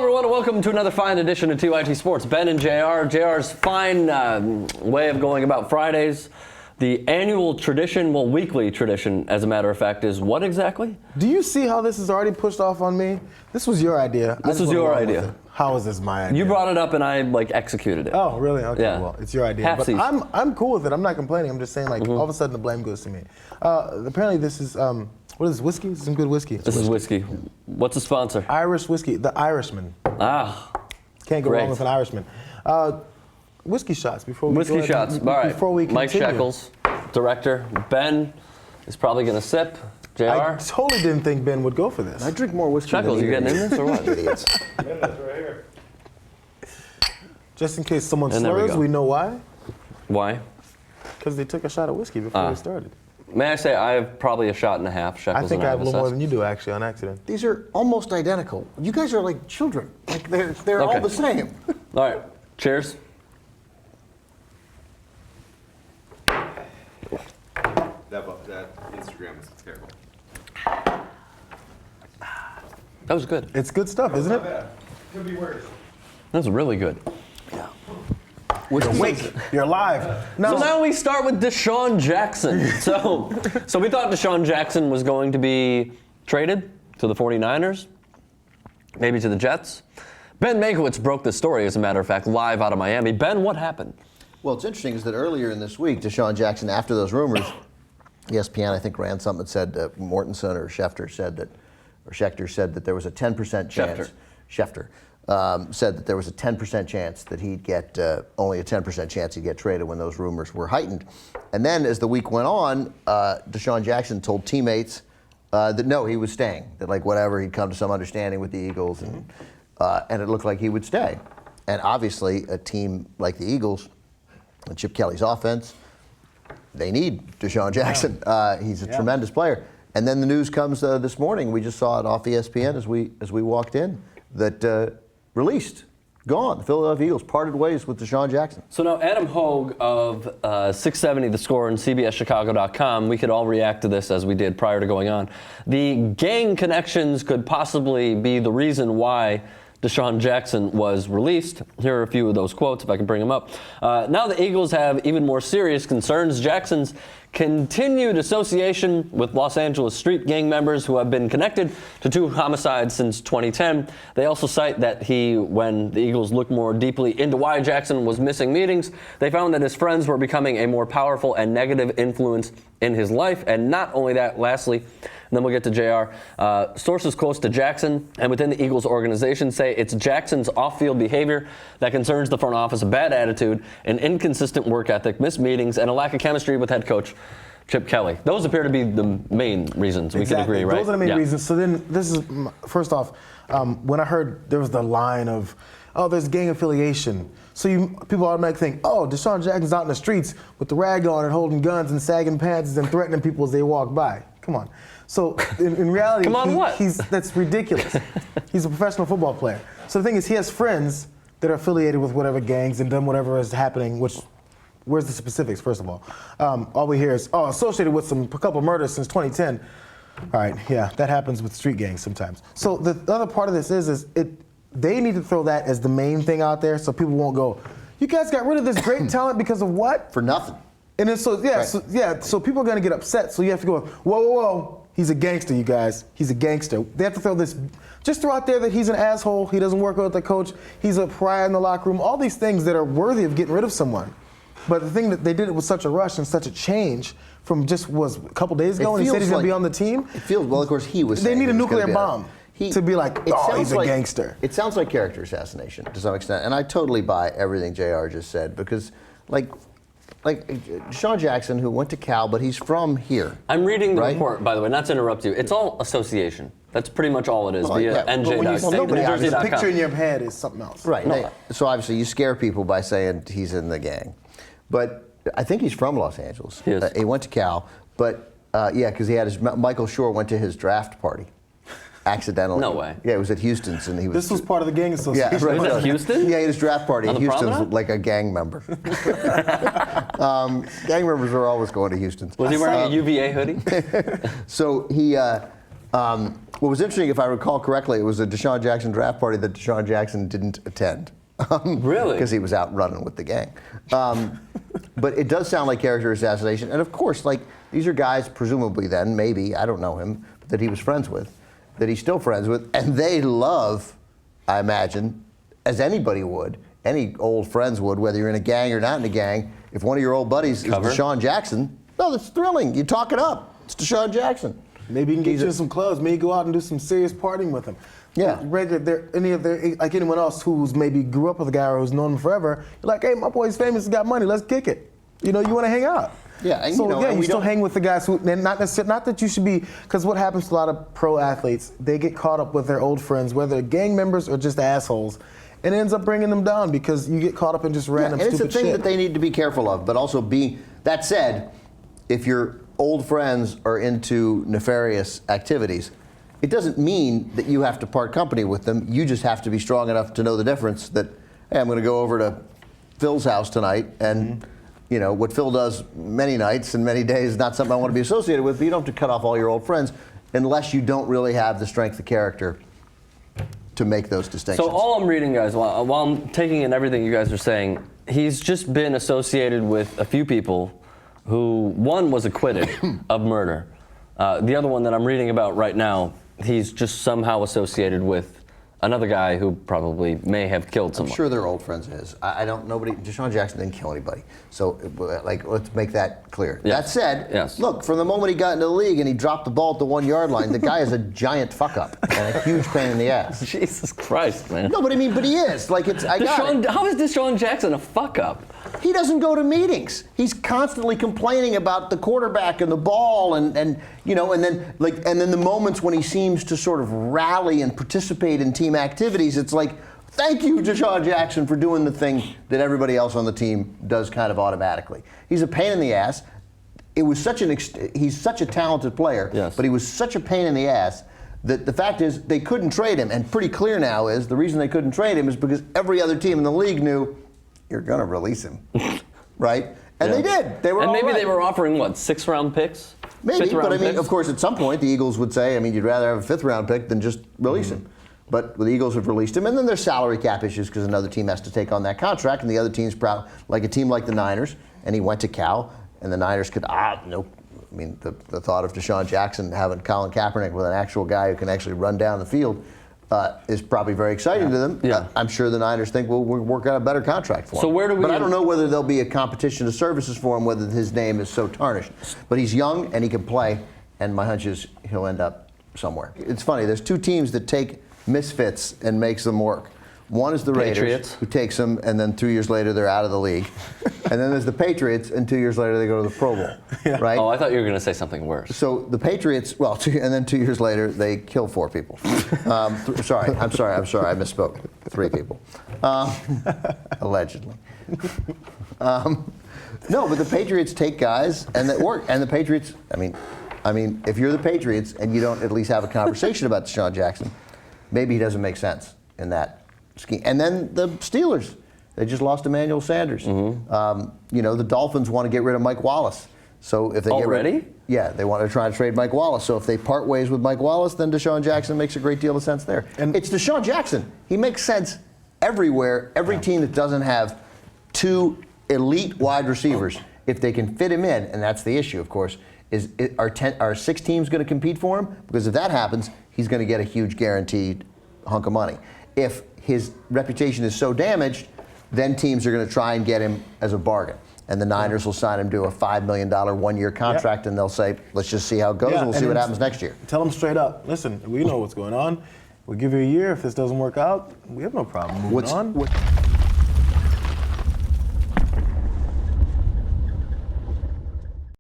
everyone, and welcome to another fine edition of TYTSports. Ben and JR. JR's fine way of going about Fridays. The annual tradition, well, weekly tradition, as a matter of fact, is what exactly? Do you see how this is already pushed off on me? This was your idea. This was your idea. How is this my idea? You brought it up and I executed it. Oh, really? Okay, yeah. Well, it's your idea. But I'm cool with it. I'm not complaining. I'm just saying, all of a sudden, the blame goes to me. Apparently, this is, what is this, whiskey? This is some good whiskey. This is whiskey. What's the sponsor? Irish whiskey. The Irishman. Ah. Can't go wrong with an Irishman. Whiskey shots before we Whiskey shots. All right. Before we continue. Mike Shekels, director. Ben is probably going to sip. JR? I totally didn't think Ben would go for this. I drink more whiskey Shekels, than you getting in this or what? Idiots. That's right here. Just in case someone And slurs, we know why. Why? Because they took a shot of whiskey before we started. May I say, I have probably a shot and a half. Shekels I think I have a little more than you do, actually, on accident. These are almost identical. You guys are like children. Like they're all the same. All right. Cheers. That Instagram is terrible. That was good. It's good stuff, isn't Not it? bad. Could be worse. That was really good. You're awake. You're alive. So now we start with DeSean Jackson. So we thought DeSean Jackson was going to be traded to the 49ers, maybe to the Jets. Ben Mankiewicz broke this story, as a matter of fact, live out of Miami. Ben, what happened? Well, what's interesting is that earlier in this week, DeSean Jackson, after those rumors, ESPN, I think, ran something that said that Mortensen or Schechter said that there was a 10% chance. Schefter said that there was a 10% chance that he'd get, only a 10% chance he'd get traded when those rumors were heightened. And then as the week went on, DeSean Jackson told teammates that no, he was staying, that whatever, he'd come to some understanding with the Eagles, and it looked like he would stay. And obviously, a team like the Eagles, and Chip Kelly's offense, they need DeSean Jackson. He's a tremendous player. And then the news comes this morning. We just saw it off ESPN as we walked in that released, gone. The Philadelphia Eagles parted ways with DeSean Jackson. So now Adam Hogue of 670 The Score and CBSChicago.com, we could all react to this as we did prior to going on. The gang connections could possibly be the reason why DeSean Jackson was released. Here are a few of those quotes, if I can bring them up. Now the Eagles have even more serious concerns. Jackson's continued association with Los Angeles street gang members who have been connected to 2 homicides since 2010. They also cite that when the Eagles looked more deeply into why Jackson was missing meetings, they found that his friends were becoming a more powerful and negative influence in his life. And not only that, lastly, and then we'll get to JR. Sources close to Jackson and within the Eagles organization say it's Jackson's off-field behavior that concerns the front office, a bad attitude, an inconsistent work ethic, missed meetings, and a lack of chemistry with head coach Chip Kelly. Those appear to be the main reasons. We can agree, right? Those are the main reasons. So then this is, first off, when I heard there was the line of, oh, there's gang affiliation. So people automatically think, oh, DeSean Jackson's out in the streets with the rag on and holding guns and sagging pants and threatening people as they walk by. Come on. So in reality, that's ridiculous. He's a professional football player. So the thing is, he has friends that are affiliated with whatever gangs and done whatever is happening, where's the specifics, first of all? All we hear is, associated with a couple murders since 2010. All right, yeah, that happens with street gangs sometimes. So the other part of this is they need to throw that as the main thing out there so people won't go, you guys got rid of this great talent because of what? For nothing. And then so people are going to get upset, so you have to go, whoa. He's a gangster, you guys. He's a gangster. They have to throw this, just throw out there that he's an asshole, he doesn't work with the coach, he's a pariah in the locker room, all these things that are worthy of getting rid of someone. But the thing that they did it with such a rush and such a change from just was a couple days ago, and he said he's going to be on the team. It feels, well, of course, he was They saying need a nuclear bomb to be like, he's a gangster. It sounds like character assassination to some extent, and I totally buy everything JR just said, because, like DeSean Jackson, who went to Cal, but he's from here. I'm reading the report, by the way, not to interrupt you. It's all association. That's pretty much all it is, via NJ.com. The picture in your head is something else. Right. So obviously you scare people by saying he's in the gang. But I think he's from Los Angeles. He is. He went to Cal, but because he had Michael Shore went to his draft party. Accidentally. No way. Yeah, it was at Houston's, and he was. This was part of the gang association. Yeah, right. Was it Houston? Yeah, he had his draft party. On the Houston's promenade? like a gang member. Gang members are always going to Houston's. Was he wearing a UVA hoodie? So he What was interesting, if I recall correctly, it was a DeSean Jackson draft party that DeSean Jackson didn't attend. Really? Because he was out running with the gang. But it does sound like character assassination. And of course, like, these are guys, presumably then, maybe, I don't know him, that he was friends with, that he's still friends with, and they love, I imagine, as anybody would, any old friends would, whether you're in a gang or not in a gang, if one of your old buddies is DeSean Jackson, no, that's thrilling. You talk it up. It's DeSean Jackson. Maybe you can get you some clubs. Maybe go out and do some serious partying with him. Yeah. Like anyone else who's maybe grew up with a guy or who's known him forever, you're like, hey, my boy's famous, he's got money, let's kick it. You know, you want to hang out. Yeah, and so you know, yeah, and you we still don't- hang with the guys who, and not that you should be, because what happens to a lot of pro athletes, they get caught up with their old friends, whether they're gang members or just assholes, and it ends up bringing them down because you get caught up in just random and stupid it's a thing shit. that they need to be careful of, but also that said, if your old friends are into nefarious activities, it doesn't mean that you have to part company with them. You just have to be strong enough to know the difference that, hey, I'm going to go over to Phil's house tonight, and you know, what Phil does many nights and many days is not something I want to be associated with, but you don't have to cut off all your old friends unless you don't really have the strength of character to make those distinctions. So all I'm reading, guys, while I'm taking in everything you guys are saying, he's just been associated with a few people who, one was acquitted of murder. The other one that I'm reading about right now, he's just somehow associated with another guy who probably may have killed I'm someone. sure they're old friends of his. DeSean Jackson didn't kill anybody. So, like, let's make that clear. Yes. That said, Yes. look, from the moment he got into the league and he dropped the ball at the 1 yard line, the guy is a giant fuck up and a huge pain in the ass. Jesus Christ, man. No, but he is. Like, I got it. How is DeSean Jackson a fuck up? He doesn't go to meetings. He's constantly complaining about the quarterback and the ball, and you know, and then the moments when he seems to sort of rally and participate in team activities, it's like, thank you, DeSean Jackson, for doing the thing that everybody else on the team does kind of automatically. He's a pain in the ass. It was he's such a talented player, yes, but he was such a pain in the ass that the fact is they couldn't trade him, and pretty clear now is the reason they couldn't trade him is because every other team in the league knew you're going to release him, right? And they did. They were and maybe all right. they were offering, what, 6th-round picks? Maybe, but I mean, picks? of course, at some point, the Eagles would say, I mean, you'd rather have a 5th-round pick than just release him. But the Eagles have released him, and then there's salary cap issues because another team has to take on that contract, and the other team's proud, like a team like the Niners, and he went to Cal, and the Niners could, nope. I mean, the thought of DeSean Jackson having Colin Kaepernick with an actual guy who can actually run down the field is probably very exciting to them. Yeah. I'm sure the Niners think, well, we'll work out a better contract for him. So where do we? But I don't know whether there'll be a competition of services for him, whether his name is so tarnished. But he's young and he can play, and my hunch is he'll end up somewhere. It's funny, there's two teams that take misfits and makes them work. One is the Patriots. Raiders, who takes them, and then 2 years later they're out of the league. And then there's the Patriots, and 2 years later they go to the Pro Bowl, right? Oh, I thought you were going to say something worse. So the Patriots, and then 2 years later, they kill 4 people. Sorry, I misspoke. 3 people. Allegedly. No, but the Patriots take guys, and that work. And the Patriots, I mean, if you're the Patriots and you don't at least have a conversation about DeSean Jackson, maybe he doesn't make sense in that scheme. And then the Steelers. They just lost Emmanuel Sanders. You know, the Dolphins want to get rid of Mike Wallace. So if they Already? they want to try to trade Mike Wallace. So if they part ways with Mike Wallace, then DeSean Jackson makes a great deal of sense there. And it's DeSean Jackson. He makes sense everywhere. Every team that doesn't have 2 elite wide receivers, if they can fit him in, and that's the issue, of course, are 6 teams going to compete for him? Because if that happens, he's going to get a huge guaranteed hunk of money. If his reputation is so damaged, then teams are going to try and get him as a bargain. And the Niners will sign him to a $5 million 1-year contract, and they'll say, let's just see how it goes, and we'll see what happens next year. Tell them straight up, listen, we know what's going on. We'll give you a year. If this doesn't work out, we have no problem moving on.